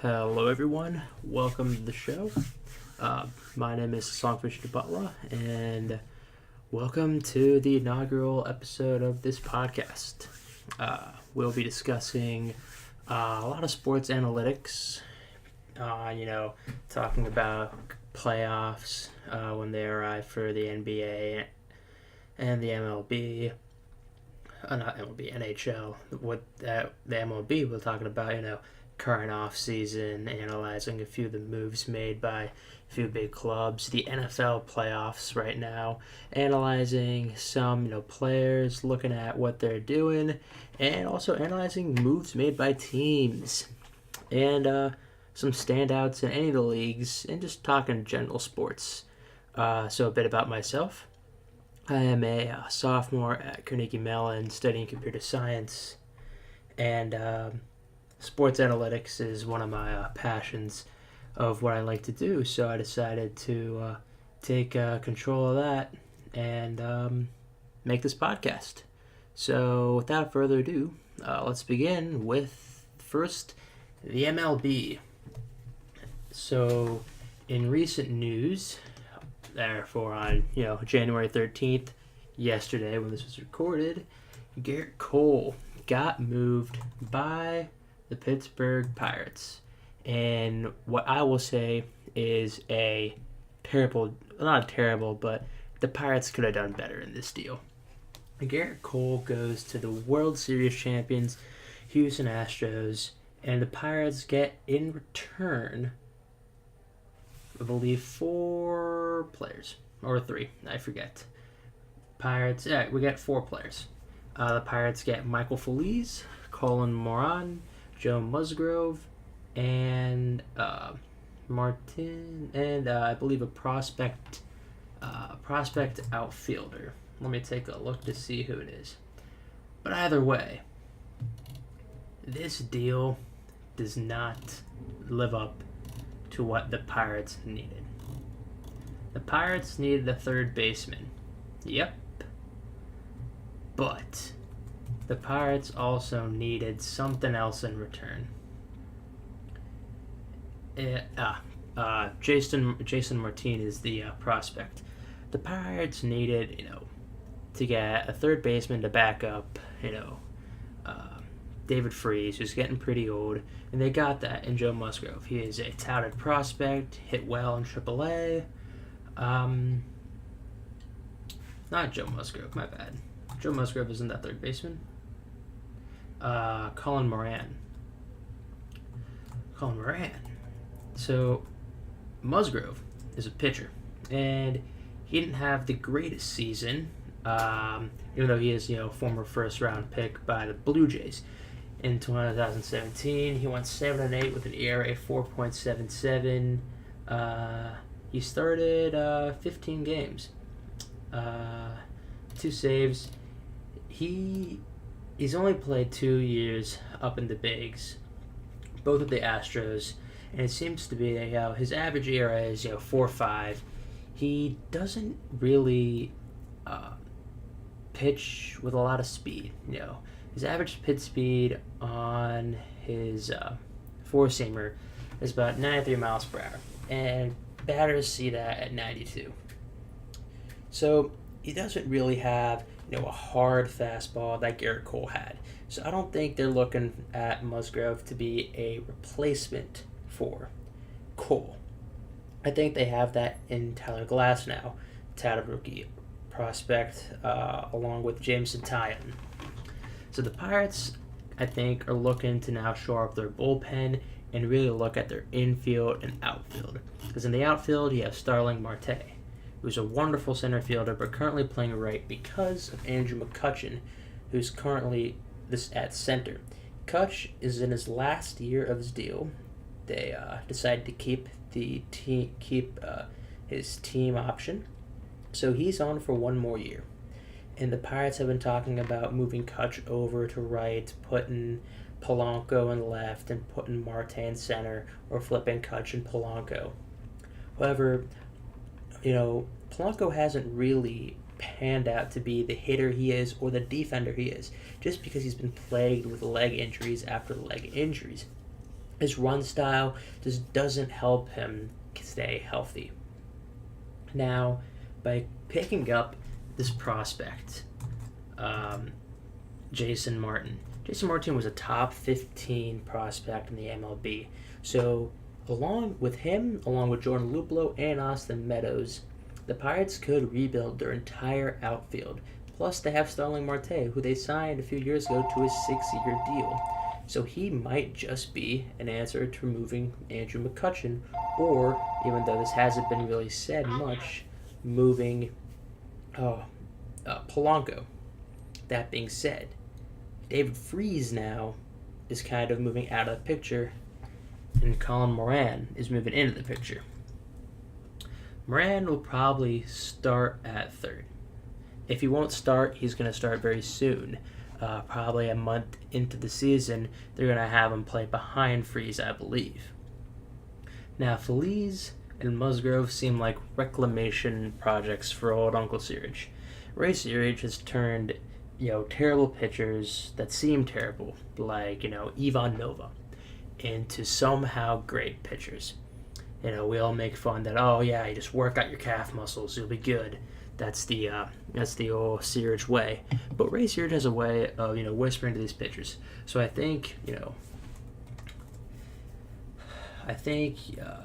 Hello, everyone. Welcome to the show. My name is Songfish Butler, and welcome to the inaugural episode of this podcast. We'll be discussing a lot of sports analytics, talking about playoffs when they arrive for the NBA and the MLB. Not MLB, NHL. The MLB, we're talking about, current off season, analyzing a few of the moves made by a few big clubs, the NFL playoffs right now, analyzing some players, looking at what they're doing, and also analyzing moves made by teams, and some standouts in any of the leagues, and just talking general sports. So a bit about myself. I am a sophomore at Carnegie Mellon studying computer science, and sports analytics is one of my passions of what I like to do. So I decided to take control of that and make this podcast. So without further ado, let's begin with first the MLB. So in recent news, therefore on January 13th, yesterday when this was recorded, Garrett Cole got moved by the Pittsburgh Pirates. And what I will say is not terrible, but the Pirates could have done better in this deal. Garrett Cole goes to the World Series champions, Houston Astros, and the Pirates get in return, I believe, 4 players. Or 3, I forget. We get 4 players. The Pirates get Michael Feliz, Colin Moran, Joe Musgrove, and Martin, and I believe a prospect outfielder. Let me take a look to see who it is. But either way, this deal does not live up to what the Pirates needed. The Pirates needed a third baseman. Yep. But the Pirates also needed something else in return. Jason Martin is the prospect. The Pirates needed, to get a third baseman to back up, David Freese, who's getting pretty old, and they got that in Joe Musgrove. He is a touted prospect, hit well in AAA. Not Joe Musgrove, my bad. Joe Musgrove isn't that third baseman. Colin Moran. So, Musgrove is a pitcher, and he didn't have the greatest season, even though he is, former first-round pick by the Blue Jays. In 2017, he went 7-8 with an ERA 4.77. He started 15 games, 2 saves. He's only played 2 years up in the bigs, both of the Astros, and it seems to be that his average ERA is 4.5. He doesn't really pitch with a lot of speed. His average pitch speed on his four-seamer is about 93 miles per hour, and batters see that at 92. So he doesn't really have a hard fastball that Garrett Cole had. So I don't think they're looking at Musgrove to be a replacement for Cole. I think they have that in Tyler Glasnow, touted rookie prospect, along with Jameson Taillon. So the Pirates, I think, are looking to now shore up their bullpen and really look at their infield and outfield. Because in the outfield, you have Starling Marte, who's a wonderful center fielder, but currently playing right because of Andrew McCutchen, who's currently at center. Kutch is in his last year of his deal. They decided to keep his team option, so he's on for 1 more year. And the Pirates have been talking about moving Kutch over to right, putting Polanco in left, and putting Marte in center, or flipping Kutch and Polanco. However, Polanco hasn't really panned out to be the hitter he is or the defender he is, just because he's been plagued with leg injuries after leg injuries. his run style just doesn't help him stay healthy. Now, by picking up this prospect, um, Jason Martin. Jason Martin was a top 15 prospect in the MLB. So, along with him, along with Jordan Luplow and Austin Meadows, the Pirates could rebuild their entire outfield. Plus, they have Starling Marte, who they signed a few years ago to a 6-year deal. So he might just be an answer to removing Andrew McCutchen, or, even though this hasn't been really said much, moving Polanco. That being said, David Freese now is kind of moving out of the picture, and Colin Moran is moving into the picture. Moran will probably start at third. If he won't start, he's going to start very soon. Probably a month into the season, they're going to have him play behind Freese, I believe. Now, Feliz and Musgrove seem like reclamation projects for old Uncle Searage. Ray Searage has turned terrible pitchers that seem terrible, like, Ivan Nova, into somehow great pitchers. We all make fun that, oh yeah, you just work out your calf muscles, you'll be good. That's the old Searage way. But Ray Searage has a way of, whispering to these pitchers. So I think,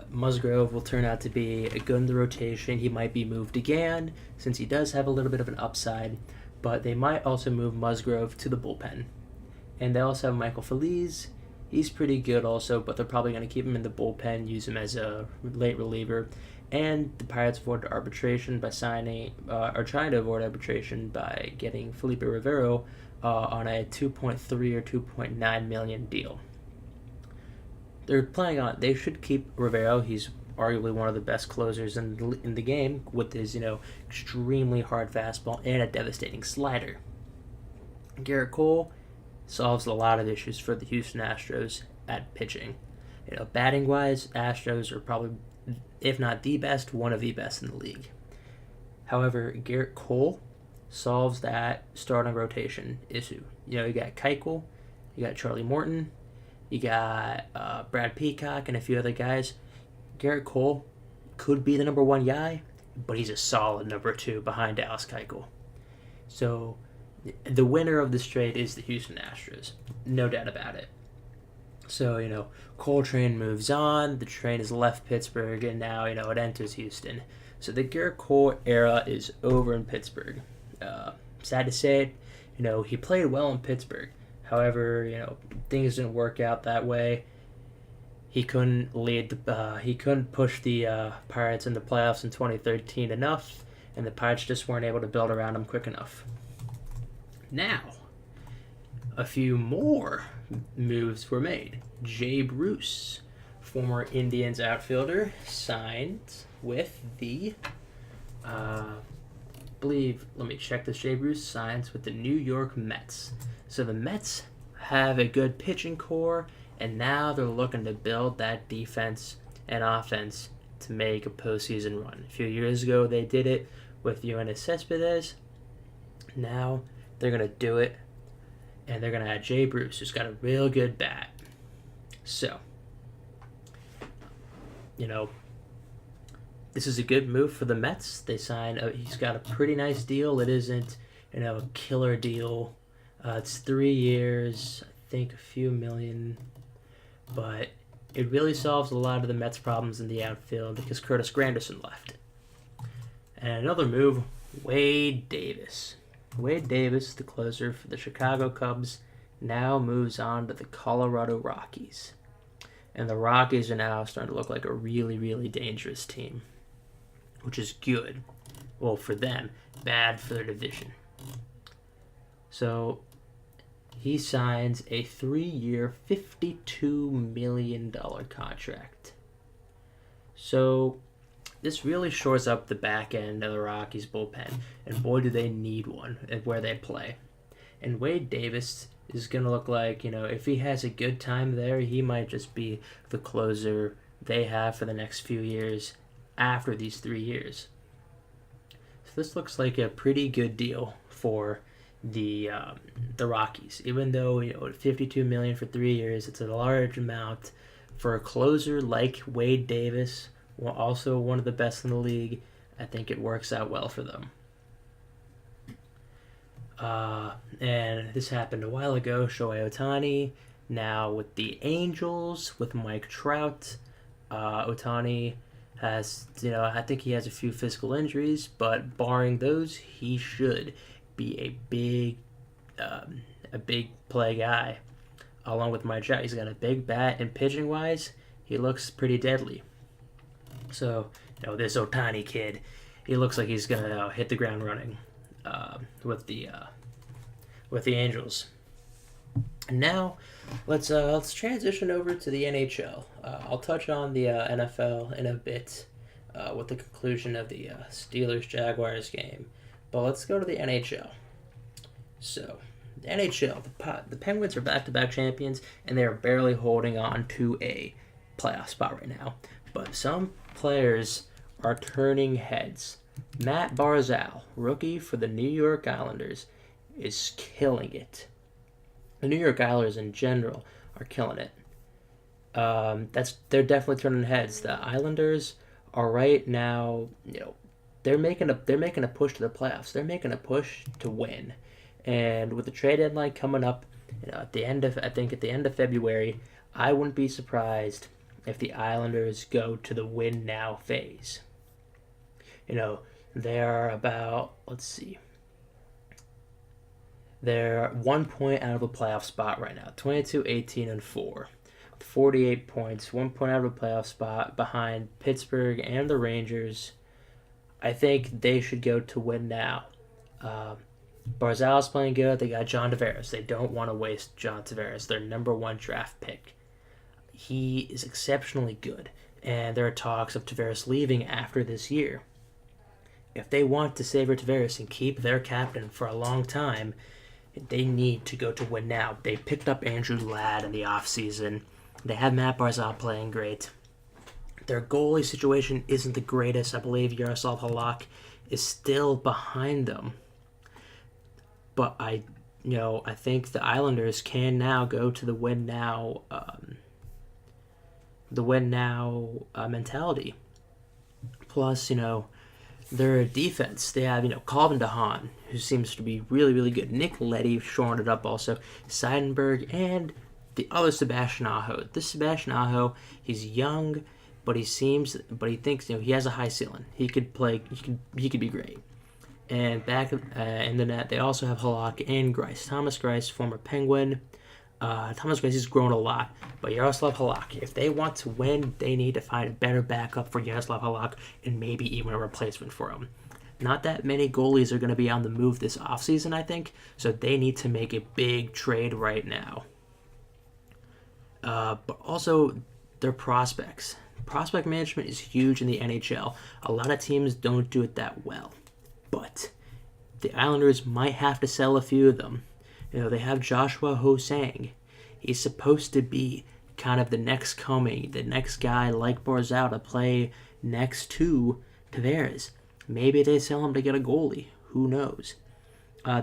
Musgrove will turn out to be a good in the rotation. He might be moved again, since he does have a little bit of an upside. But they might also move Musgrove to the bullpen. And they also have Michael Feliz. He's pretty good also, but they're probably going to keep him in the bullpen, use him as a late reliever. And the Pirates avoided arbitration by trying to avoid arbitration by getting Felipe Rivero on a 2.3 or 2.9 million deal. They should keep Rivero. He's arguably one of the best closers in the game with his, extremely hard fastball and a devastating slider. Garrett Cole solves a lot of issues for the Houston Astros at pitching. Batting-wise, Astros are probably, if not the best, one of the best in the league. However, Garrett Cole solves that starting rotation issue. You got Keuchel, you got Charlie Morton, you got Brad Peacock and a few other guys. Garrett Cole could be the number one guy, but he's a solid number two behind Dallas Keuchel. So the winner of this trade is the Houston Astros, no doubt about it. So, Coltrane moves on, the train has left Pittsburgh, and now, it enters Houston. So the Garrett Cole era is over in Pittsburgh. Sad to say it, he played well in Pittsburgh. However, things didn't work out that way. He couldn't push the Pirates in the playoffs in 2013 enough, and the Pirates just weren't able to build around him quick enough. Now, a few more moves were made. Jay Bruce, former Indians outfielder, signed with the, let me check this. Jay Bruce signs with the New York Mets. So the Mets have a good pitching core, and now they're looking to build that defense and offense to make a postseason run. A few years ago, they did it with Yoenis Cespedes. Now they're going to do it, and they're going to add Jay Bruce, who's got a real good bat. So, this is a good move for the Mets. They he's got a pretty nice deal. It isn't, a killer deal. It's 3 years, I think a few million, but it really solves a lot of the Mets' problems in the outfield because Curtis Granderson left. And another move, Wade Davis. Wade Davis, the closer for the Chicago Cubs, now moves on to the Colorado Rockies. And the Rockies are now starting to look like a really, really dangerous team, which is good. Well, for them, bad for their division. So he signs a 3-year, $52 million contract. So this really shores up the back end of the Rockies bullpen, and boy do they need one at where they play. And Wade Davis is going to look like, if he has a good time there, he might just be the closer they have for the next few years after these 3 years. So this looks like a pretty good deal for the Rockies. Even though $52 million for 3 years, it's a large amount For a closer like Wade Davis, also one of the best in the league, I think it works out well for them. And this happened a while ago. Shohei Ohtani, now with the Angels, with Mike Trout. Ohtani has, I think he has a few physical injuries, but barring those, he should be a big play guy. Along with Mike Trout, he's got a big bat, and pitching wise, he looks pretty deadly. So, this Ohtani kid, he looks like he's gonna hit the ground running with the Angels. And now, let's transition over to the NHL. I'll touch on the NFL in a bit with the conclusion of the Steelers-Jaguars game, but let's go to the NHL. So, the NHL, the Penguins are back-to-back champions, and they are barely holding on to a playoff spot right now. But some players are turning heads. Matt Barzal, rookie for the New York Islanders, is killing it. The New York Islanders in general are killing it. They're definitely turning heads. The Islanders are right now, they're making a push to the playoffs. They're making a push to win. And with the trade deadline coming up, at the end of February, I wouldn't be surprised if the Islanders go to the win now phase. They're about, they're 1 point out of a playoff spot right now, 22, 18, and 4. 48 points, 1 point out of a playoff spot behind Pittsburgh and the Rangers. I think they should go to win now. Barzal's playing good. They got John Tavares. They don't want to waste John Tavares, their number 1 draft pick. He is exceptionally good, and there are talks of Tavares leaving after this year. If they want to savor Tavares and keep their captain for a long time, they need to go to win now. They picked up Andrew Ladd in the offseason. They have Matt Barzal playing great. Their goalie situation isn't the greatest. I believe Yaroslav Halak is still behind them. But I think the Islanders can now go to the win now mentality. Plus, their defense, they have, Calvin DeHaan, who seems to be really, really good. Nick Leddy shoring it up also. Seidenberg and the other Sebastian Aho. This Sebastian Aho, he's young, but he thinks, he has a high ceiling. He could play, he could be great. And back in the net, they also have Halak and Greiss. Thomas Greiss, former Penguin. Thomas Greiss has grown a lot. But Yaroslav Halak, if they want to win, they need to find a better backup for Yaroslav Halak and maybe even a replacement for him. Not that many goalies are going to be on the move this offseason, I think, so they need to make a big trade right now. But also, their prospects. Prospect management is huge in the NHL. A lot of teams don't do it that well. But the Islanders might have to sell a few of them. They have Joshua Ho-Sang. He's supposed to be kind of the next coming, the next guy like Barzal to play next to Tavares. Maybe they sell him to get a goalie. Who knows?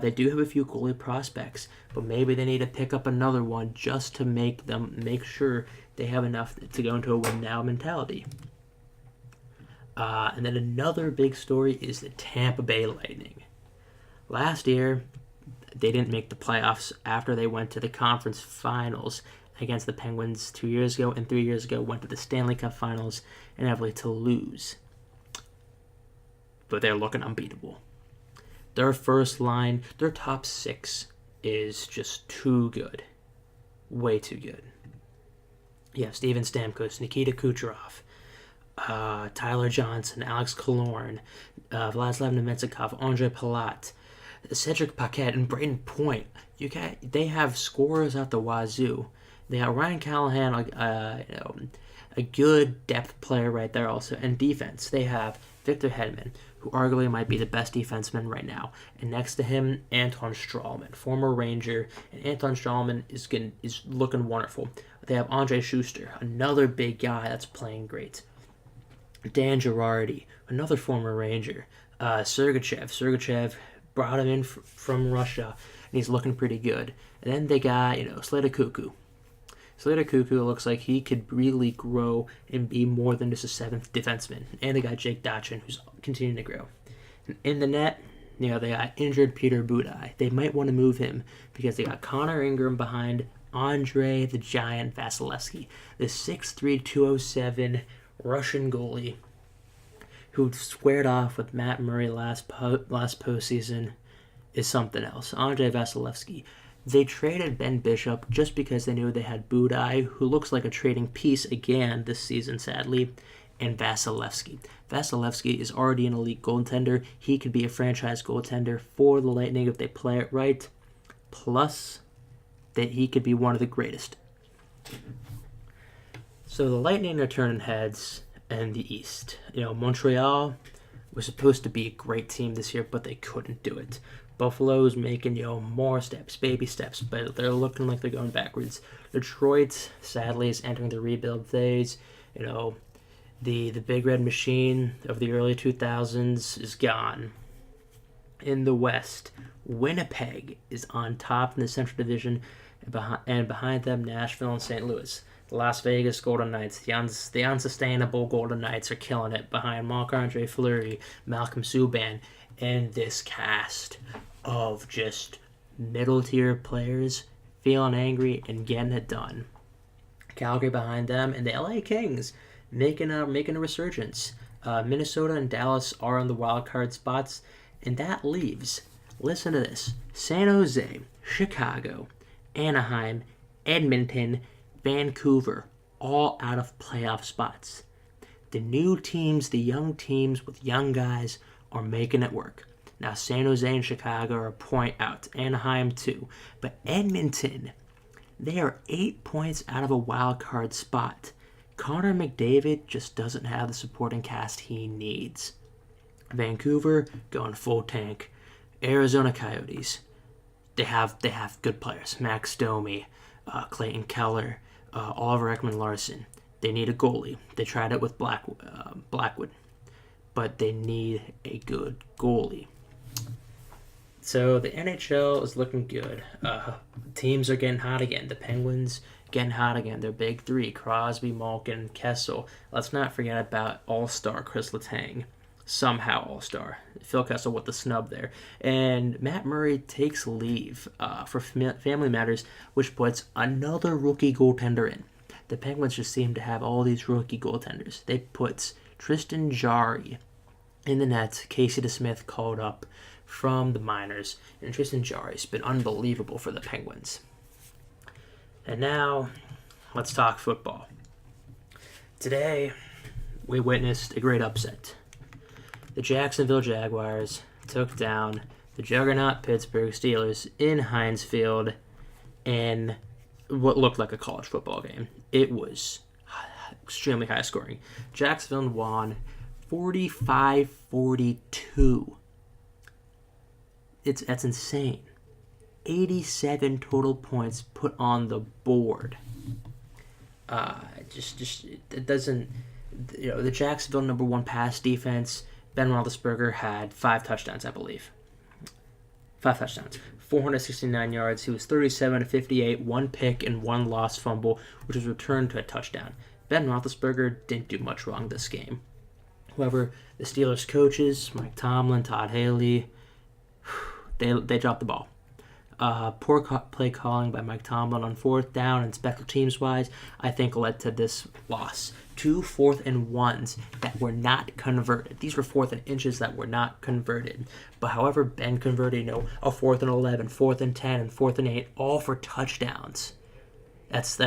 They do have a few goalie prospects, but maybe they need to pick up another one just to make sure they have enough to go into a win-now mentality. And then another big story is the Tampa Bay Lightning. Last year, they didn't make the playoffs after they went to the conference finals against the Penguins 2 years ago, and 3 years ago went to the Stanley Cup finals and inevitably to lose. But they're looking unbeatable. Their first line, their top 6 is just too good. Way too good. You have Steven Stamkos, Nikita Kucherov, Tyler Johnson, Alex Killorn, Vladislav Nemetsov, Andre Palat, Cedric Paquette, and Braden Point. They have scorers out the wazoo. They have Ryan Callahan, a good depth player right there also. And defense, they have Victor Hedman, who arguably might be the best defenseman right now. And next to him, Anton Strawman, former Ranger. And Anton Strawman is looking wonderful. They have Andre Schuster, another big guy that's playing great. Dan Girardi, another former Ranger. Sergachev brought him in from Russia, and he's looking pretty good. And then they got, Sleda Cuckoo. Slater Cuckoo looks like he could really grow and be more than just a seventh defenseman. And they got Jake Dotchin, who's continuing to grow. In the net, they got injured Peter Budaj. They might want to move him because they got Connor Ingram behind Andre the Giant Vasilevsky, the 6'3", 207 Russian goalie who squared off with Matt Murray last postseason is something else. Andre Vasilevsky. They traded Ben Bishop just because they knew they had Budaj, who looks like a trading piece again this season, sadly, and Vasilevsky. Vasilevsky is already an elite goaltender. He could be a franchise goaltender for the Lightning if they play it right. Plus, that he could be one of the greatest. So the Lightning are turning heads in the East. Montreal was supposed to be a great team this year, but they couldn't do it. Buffalo's making, more steps, baby steps, but they're looking like they're going backwards. Detroit, sadly, is entering the rebuild phase. The Big Red Machine of the early 2000s is gone. In the West, Winnipeg is on top in the Central Division, and behind them, Nashville and St. Louis. The Las Vegas Golden Knights, the unsustainable Golden Knights, are killing it behind Marc-Andre Fleury, Malcolm Subban, and this cast of just middle-tier players feeling angry and getting it done. Calgary behind them, and the LA Kings making a resurgence. Minnesota and Dallas are on the wild card spots, and that leaves, listen to this, San Jose, Chicago, Anaheim, Edmonton, Vancouver, all out of playoff spots. The new teams, the young teams with young guys, are making it work. Now, San Jose and Chicago are a point out. Anaheim, too. But Edmonton, they are 8 points out of a wild card spot. Connor McDavid just doesn't have the supporting cast he needs. Vancouver, going full tank. Arizona Coyotes, they have good players. Max Domi, Clayton Keller, Oliver Ekman-Larsson. They need a goalie. They tried it with Blackwood, but they need a good goalie. So the NHL is looking good. Teams are getting hot again. The Penguins getting hot again. Their big three, Crosby, Malkin, Kessel. Let's not forget about All-Star Chris Letang. Somehow All-Star. Phil Kessel with the snub there. And Matt Murray takes leave for family matters, which puts another rookie goaltender in. The Penguins just seem to have all these rookie goaltenders. They put Tristan Jarry in the net. Casey DeSmith called up from the minors. And Tristan Jarry's been unbelievable for the Penguins. And now, let's talk football. Today, we witnessed a great upset. The Jacksonville Jaguars took down the juggernaut Pittsburgh Steelers in Heinz Field in what looked like a college football game. It was extremely high scoring. Jacksonville won 45-42. That's insane. 87 total points put on the board. It doesn't. The Jacksonville number one pass defense. Ben Roethlisberger had 5 touchdowns, I believe. 5 touchdowns. 469 yards. He was 37-58, 1 pick and 1 lost fumble, which was returned to a touchdown. Ben Roethlisberger didn't do much wrong this game. However, the Steelers coaches, Mike Tomlin, Todd Haley, they dropped the ball. Poor play calling by Mike Tomlin on 4th down and special teams-wise, I think led to this loss. 2 4th and 1s that were not converted. These were 4th and inches that were not converted. But however, Ben converted, a 4th and 11, 4th and 10, and 4th and 8, all for touchdowns. That's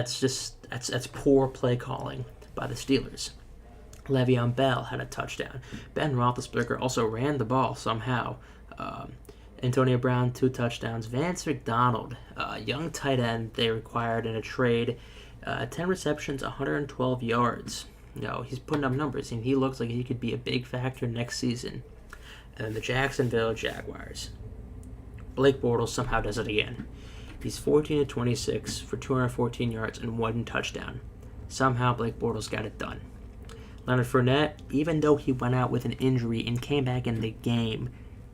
poor play calling by the Steelers. Le'Veon Bell had a touchdown. Ben Roethlisberger also ran the ball somehow. Antonio Brown, 2 touchdowns. Vance McDonald, young tight end they required in a trade. 10 receptions, 112 yards. He's putting up numbers, and he looks like he could be a big factor next season. And then the Jacksonville Jaguars. Blake Bortles somehow does it again. He's 14-26 for 214 yards and 1 touchdown. Somehow Blake Bortles got it done. Leonard Fournette, even though he went out with an injury and came back in the game,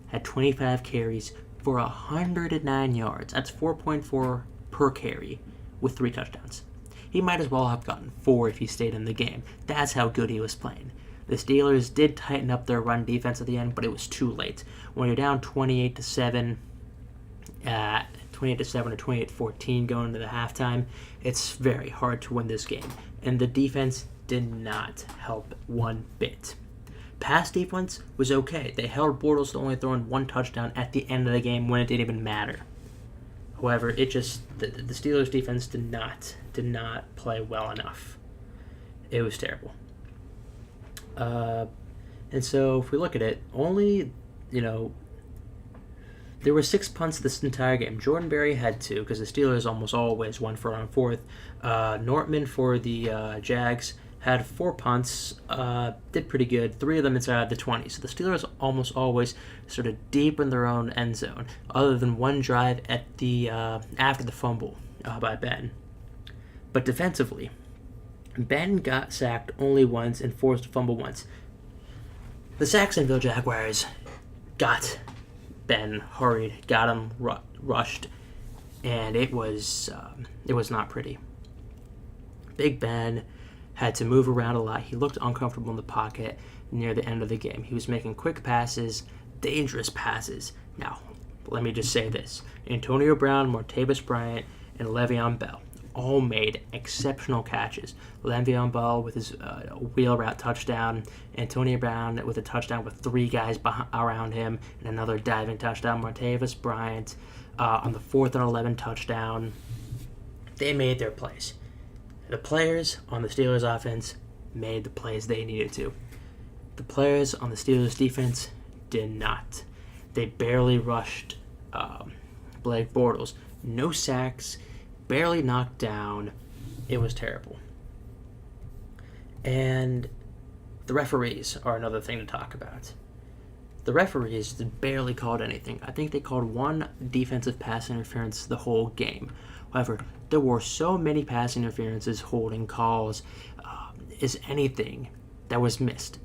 had 25 carries for 109 yards. That's 4.4 per carry with 3 touchdowns. He might as well have gotten 4 if he stayed in the game. That's how good he was playing. The Steelers did tighten up their run defense at the end, but it was too late. When you're down 28-7, 28-7 or 28-14 going into the halftime, it's very hard to win this game. And the defense did not help one bit. Pass defense was okay. They held Bortles to only throwing 1 touchdown at the end of the game when it didn't even matter. However, the Steelers defense did not play well enough. It was terrible. And so if we look at it, only, there were 6 punts this entire game. Jordan Berry had 2 because the Steelers almost always won for on 4th. Nortman for the Jags had 4 punts, did pretty good. 3 of them inside the 20. So the Steelers almost always sort of deep in their own end zone, other than one drive at the after the fumble by Ben. But defensively, Ben got sacked only once and forced a fumble once. The Jacksonville Jaguars got Ben hurried, got him rushed, and it was not pretty. Big Ben had to move around a lot. He looked uncomfortable in the pocket near the end of the game. He was making quick passes, dangerous passes. Now, let me just say this. Antonio Brown, Martavis Bryant, and Le'Veon Bell all made exceptional catches. Le'Veon Bell with his wheel route touchdown, Antonio Brown with a touchdown with 3 guys around him, and another diving touchdown. Martavis Bryant on the 4th and 11 touchdown. They made their plays. The players on the Steelers offense made the plays they needed to. The players on the Steelers defense did not. They barely rushed Blake Bortles. No sacks, barely knocked down. It was terrible. And the referees are another thing to talk about. The referees barely called anything. I think they called 1 defensive pass interference the whole game. However, there were so many pass interferences, holding calls, is anything that was missed.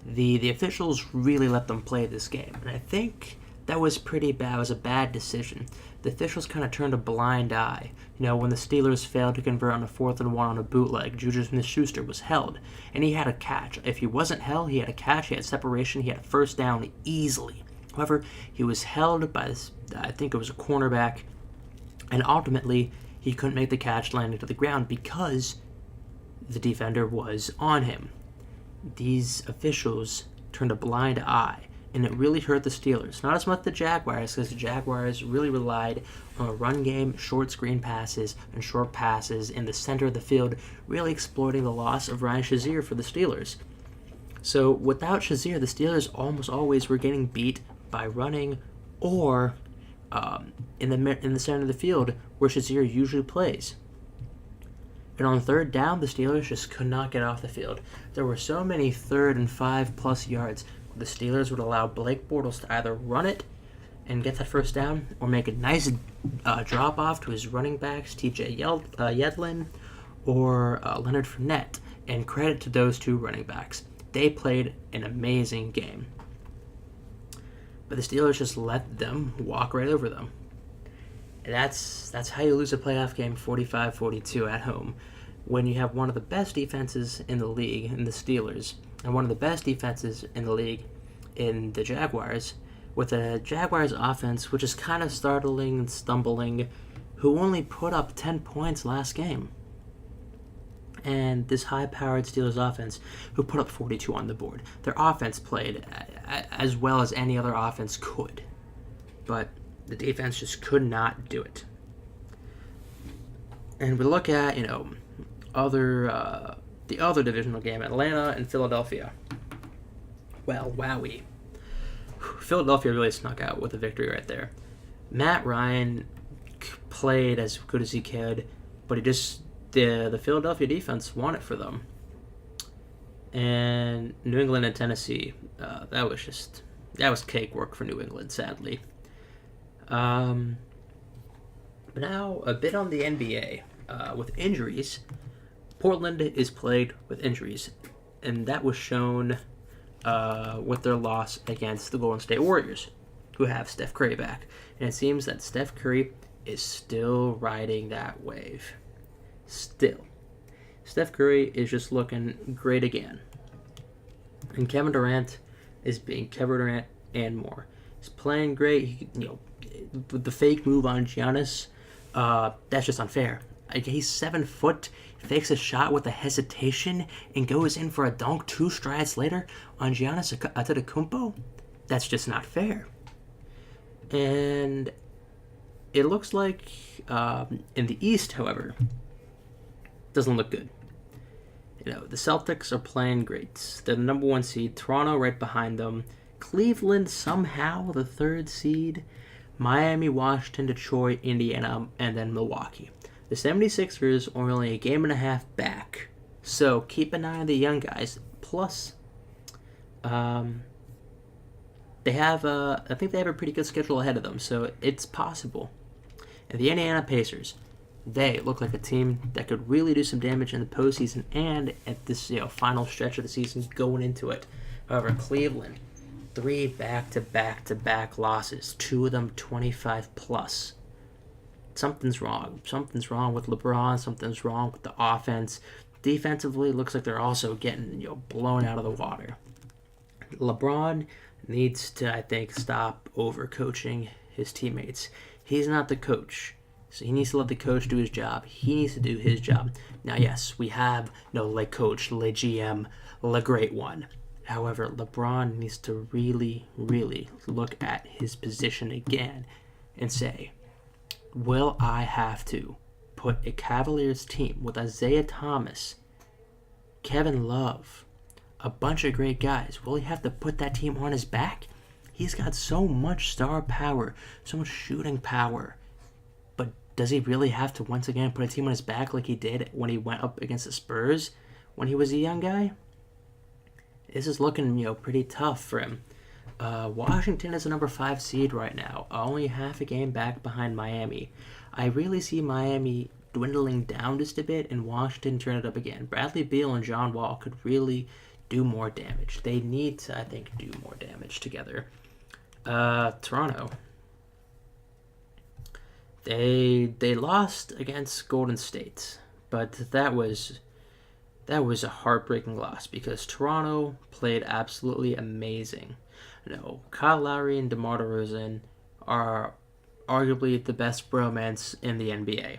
The officials really let them play this game, and I think that was pretty bad. It was a bad decision. The officials kind of turned a blind eye. When the Steelers failed to convert on a 4th and 1 on a bootleg, Juju Smith-Schuster was held, and he had a catch. If he wasn't held, he had a catch, he had separation, he had a first down easily. However, he was held by, I think it was a cornerback, and ultimately, he couldn't make the catch landing to the ground because the defender was on him. These officials turned a blind eye, and it really hurt the Steelers. Not as much the Jaguars, because the Jaguars really relied on a run game, short screen passes, and short passes in the center of the field, really exploiting the loss of Ryan Shazier for the Steelers. So without Shazier, the Steelers almost always were getting beat by running or in the center of the field where Shazier usually plays. And on 3rd down, the Steelers just could not get off the field. There were so many 3rd and 5+ yards. The Steelers would allow Blake Bortles to either run it and get that first down or make a nice drop-off to his running backs, T.J. Yedlin or Leonard Fournette. And credit to those 2 running backs. They played an amazing game. But the Steelers just let them walk right over them. And that's how you lose a playoff game 45-42 at home. When you have one of the best defenses in the league in the Steelers and one of the best defenses in the league in the Jaguars, with a Jaguars offense which is kind of startling and stumbling, who only put up 10 points last game. And this high-powered Steelers offense who put up 42 on the board. Their offense played as well as any other offense could. But the defense just could not do it. And we look at, the other divisional game, Atlanta and Philadelphia. Well, wowie. Philadelphia really snuck out with a victory right there. Matt Ryan played as good as he could, but the Philadelphia defense won it for them. And New England and Tennessee, that was cakewalk for New England, sadly. But now a bit on the NBA. With injuries, Portland is plagued with injuries, and that was shown with their loss against the Golden State Warriors, who have Steph Curry back. And it seems that Steph Curry is still riding that wave. Still. Steph Curry is just looking great again. And Kevin Durant is being Kevin Durant and more. He's playing great. With the fake move on Giannis, that's just unfair. He's 7 foot, fakes a shot with a hesitation, and goes in for a dunk 2 strides later on Giannis Antetokounmpo. That's just not fair. And it looks like in the East, however, doesn't look good. The Celtics are playing great. They're the number 1 seed. Toronto right behind them. Cleveland somehow the 3rd seed. Miami, Washington, Detroit, Indiana, and then Milwaukee. The 76ers are only a game and a half back. So keep an eye on the young guys. Plus, they have I think they have a pretty good schedule ahead of them. So it's possible. And the Indiana Pacers, they look like a team that could really do some damage in the postseason and at this final stretch of the season going into it. However, Cleveland, 3 back-to-back losses, 2 of them 25 plus. Something's wrong. Something's wrong with LeBron. Something's wrong with the offense. Defensively, looks like they're also getting blown out of the water. LeBron needs to, I think, stop overcoaching his teammates. He's not the coach. So he needs to let the coach do his job. He needs to do his job. Now, yes, we have Le Coach, Le GM, Le Great One. However, LeBron needs to really, really look at his position again and say, will I have to put a Cavaliers team with Isaiah Thomas, Kevin Love, a bunch of great guys, will he have to put that team on his back? He's got so much star power, so much shooting power. But does he really have to once again put a team on his back like he did when he went up against the Spurs when he was a young guy? This is looking, pretty tough for him. Washington is a number 5 seed right now, only half a game back behind Miami. I really see Miami dwindling down just a bit and Washington turn it up again. Bradley Beal and John Wall could really do more damage. They need to, I think, do more damage together. Toronto. They lost against Golden State, but that was a heartbreaking loss because Toronto played absolutely amazing. Kyle Lowry and DeMar DeRozan are arguably the best bromance in the NBA.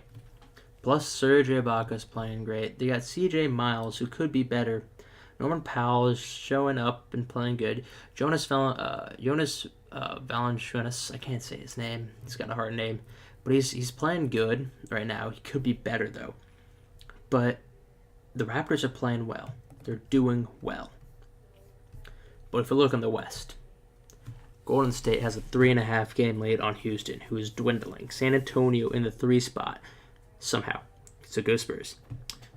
Plus, Serge Ibaka's playing great. They got CJ Miles, who could be better. Norman Powell is showing up and playing good. Jonas Valanciunas, I can't say his name. He's got a hard name. But he's playing good right now. He could be better, though. But the Raptors are playing well. They're doing well. But if you look in the West, Golden State has a 3.5 game lead on Houston, who is dwindling. San Antonio in the 3 spot, somehow. So go Spurs.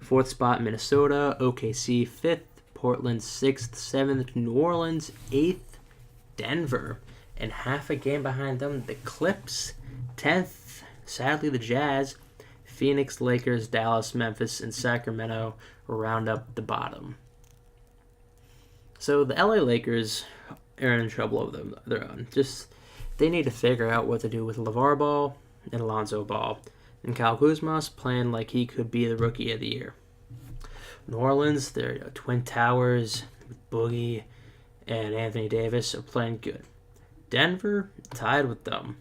4th spot, Minnesota. OKC, 5th. Portland, 6th. 7th, New Orleans. 8th, Denver. And half a game behind them, the Clips. 10th, sadly, the Jazz. Phoenix, Lakers, Dallas, Memphis, and Sacramento round up the bottom. So the LA Lakers are in trouble of their own. They need to figure out what to do with LeVar Ball and Alonzo Ball. And Kyle Kuzma's playing like he could be the Rookie of the Year. New Orleans, their Twin Towers, Boogie, and Anthony Davis are playing good. Denver, tied with them.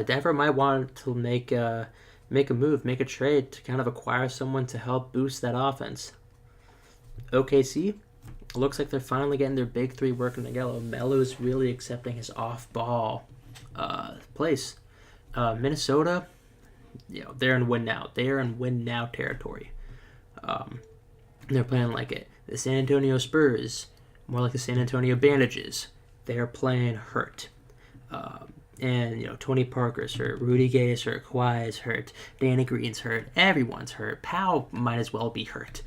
Denver might want to make a move, make a trade to kind of acquire someone to help boost that offense. OKC, looks like they're finally getting their big 3 working together. Melo's really accepting his off-ball place. Minnesota, they're in win now. They are in win now territory. They're playing like it. The San Antonio Spurs, more like the San Antonio Bandages. They are playing hurt. And, Tony Parker's hurt, Rudy Gay is hurt, Kawhi is hurt, Danny Green's hurt, everyone's hurt. Powell might as well be hurt.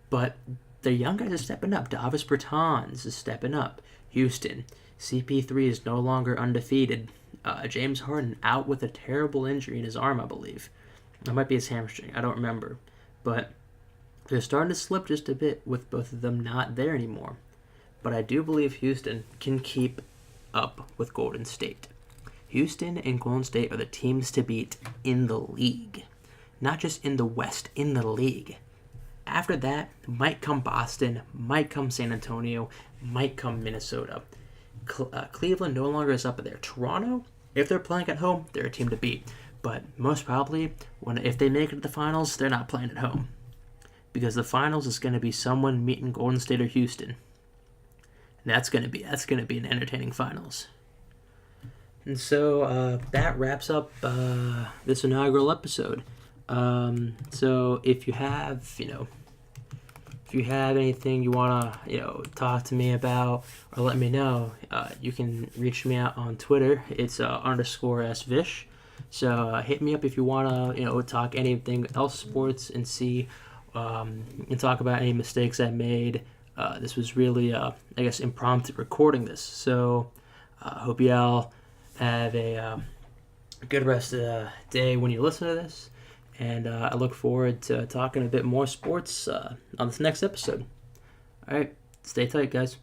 But the young guys are stepping up. Davis Bertans is stepping up. Houston, CP3 is no longer undefeated. James Harden out with a terrible injury in his arm, I believe. That might be his hamstring. I don't remember. But they're starting to slip just a bit with both of them not there anymore. But I do believe Houston can keep up with Golden State. Houston and Golden State are the teams to beat in the league. Not just in the West, in the league. after that might come Boston, might come San Antonio, might come Minnesota. Cleveland no longer is up there. Toronto, if they're playing at home, they're a team to beat. But most probably, if they make it to the finals, they're not playing at home. Because the finals is going to be someone meeting Golden State or Houston. And that's going to be an entertaining finals. And so that wraps up this inaugural episode. So if you have anything you want to, talk to me about or let me know, you can reach me out on Twitter. It's _SVish. So hit me up if you want to, talk anything else sports and see, and talk about any mistakes I made. This was really, impromptu recording this. So I hope you all have a good rest of the day when you listen to this. And I look forward to talking a bit more sports on this next episode. All right, stay tight, guys.